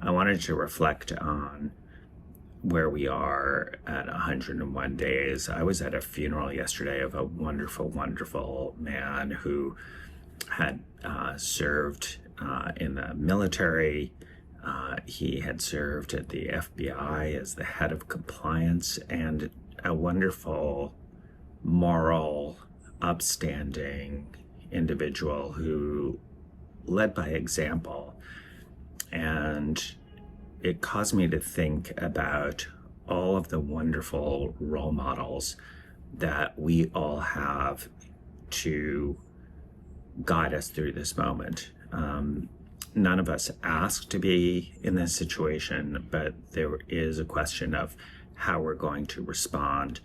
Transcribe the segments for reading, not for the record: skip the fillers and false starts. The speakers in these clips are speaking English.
I wanted to reflect on where we are at 101 days. I was at a funeral yesterday of a wonderful, wonderful man who had served in the military. He had served at the FBI as the head of compliance, and a wonderful, moral, upstanding individual who led by example. And it caused me to think about all of the wonderful role models that we all have to guide us through this moment. None of us asked to be in this situation, but there is a question of how we're going to respond.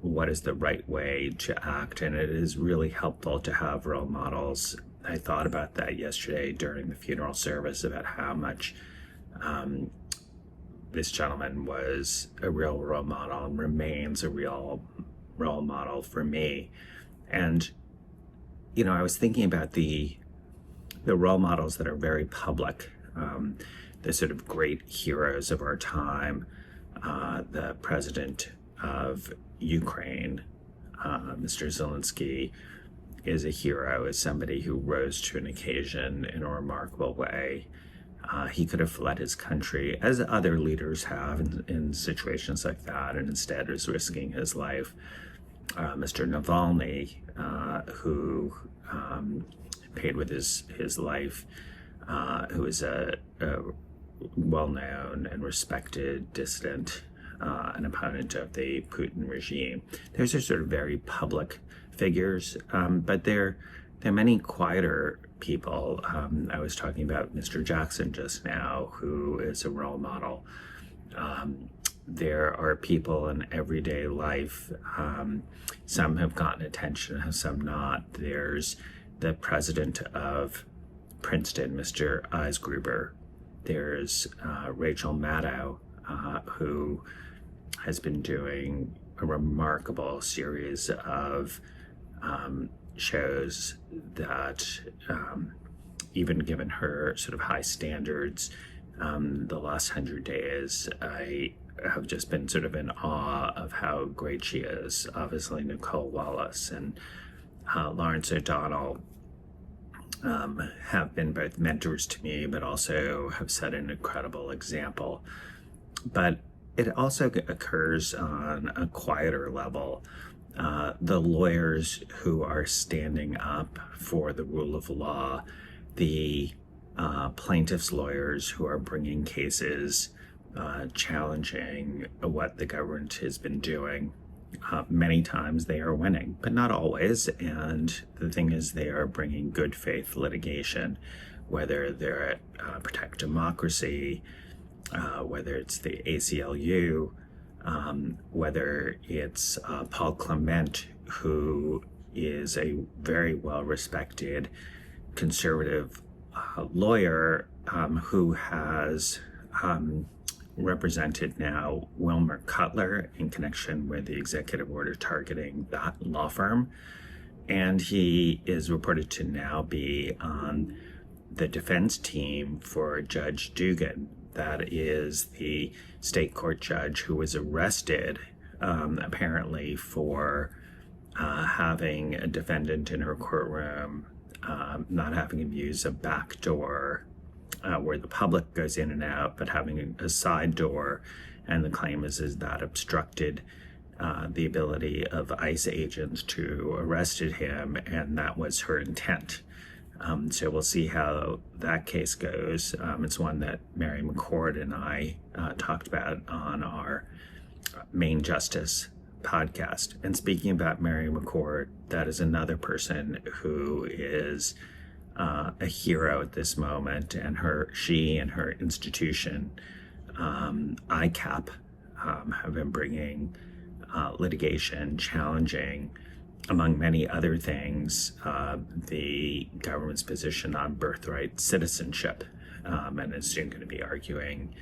What is the right way to act? And it is really helpful to have role models. I thought about that yesterday during the funeral service, about how much this gentleman was a real role model and remains a real role model for me. And, I was thinking about the role models that are very public, the sort of great heroes of our time, the president of Ukraine, Mr. Zelensky, is a hero, is somebody who rose to an occasion in a remarkable way. He could have fled his country, as other leaders have in situations like that, and instead is risking his life. Mr. Navalny, who paid with his life, who is a well-known and respected dissident, an opponent of the Putin regime. Those are sort of very public figures, but there are many quieter people. I was talking about Mr. Jackson just now, who is a role model. There are people in everyday life. Some have gotten attention, some not. There's the president of Princeton, Mr. Eisgruber. There's Rachel Maddow, who has been doing a remarkable series of shows that, even given her sort of high standards, the last 100 days, I have just been sort of in awe of how great she is. Obviously, Nicole Wallace and Lawrence O'Donnell have been both mentors to me, but also have set an incredible example. But it also occurs on a quieter level. The lawyers who are standing up for the rule of law, the plaintiffs' lawyers who are bringing cases challenging what the government has been doing. Many times they are winning, but not always. And the thing is, they are bringing good faith litigation, whether they're at Protect Democracy, whether it's the ACLU, whether it's Paul Clement, who is a very well-respected conservative lawyer who has represented now Wilmer Cutler in connection with the executive order targeting that law firm. And he is reported to now be on the defense team for Judge Dugan. That is the state court judge who was arrested, apparently for having a defendant in her courtroom, not having him use a back door where the public goes in and out, but having a side door. And the claim is that obstructed the ability of ICE agents to arrest him, and that was her intent. So we'll see how that case goes. It's one that Mary McCord and I talked about on our Main Justice podcast. And speaking about Mary McCord, that is another person who is a hero at this moment, and she and her institution, ICAP, have been bringing litigation challenging, among many other things, the government's position on birthright citizenship, and is soon going to be arguing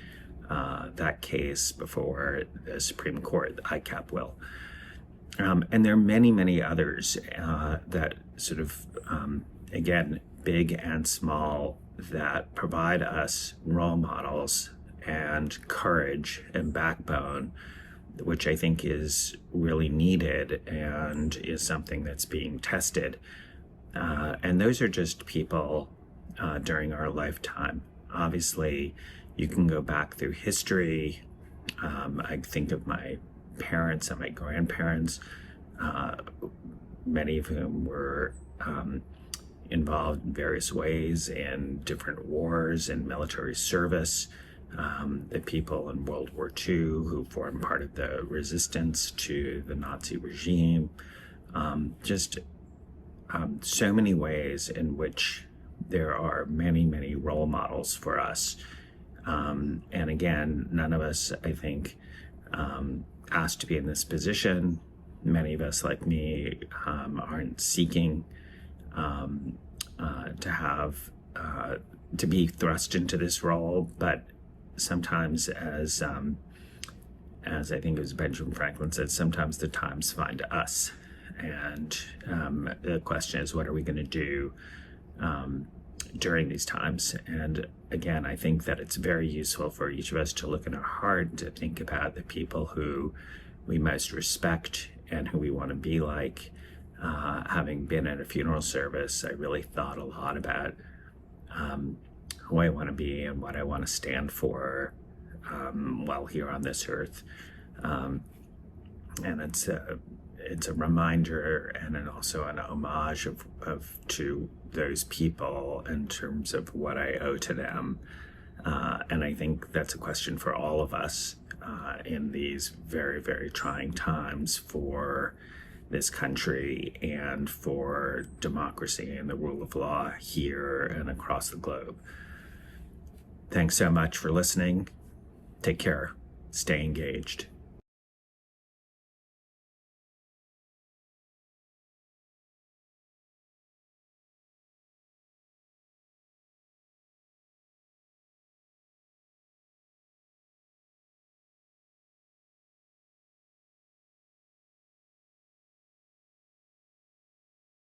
that case before the Supreme Court. The ICAP will. And there are many, many others that sort of, again, big and small, that provide us role models and courage and backbone, which I think is really needed and is something that's being tested. And those are just people during our lifetime. Obviously, you can go back through history. I think of my parents and my grandparents, many of whom were involved in various ways in different wars and military service. The people in World War II who formed part of the resistance to the Nazi regime. So many ways in which there are many, many role models for us. And again, none of us, I think, asked to be in this position. Many of us, like me, aren't seeking to be thrust into this role, but sometimes, as I think it was Benjamin Franklin said, sometimes the times find us. And the question is, what are we going to do during these times? And again, I think that it's very useful for each of us to look in our heart, to think about the people who we most respect and who we want to be like. Having been at a funeral service, I really thought a lot about who I want to be and what I want to stand for while here on this earth. And it's a reminder and also an homage to those people in terms of what I owe to them. And I think that's a question for all of us in these very, very trying times for this country and for democracy and the rule of law here and across the globe. Thanks so much for listening. Take care. Stay engaged.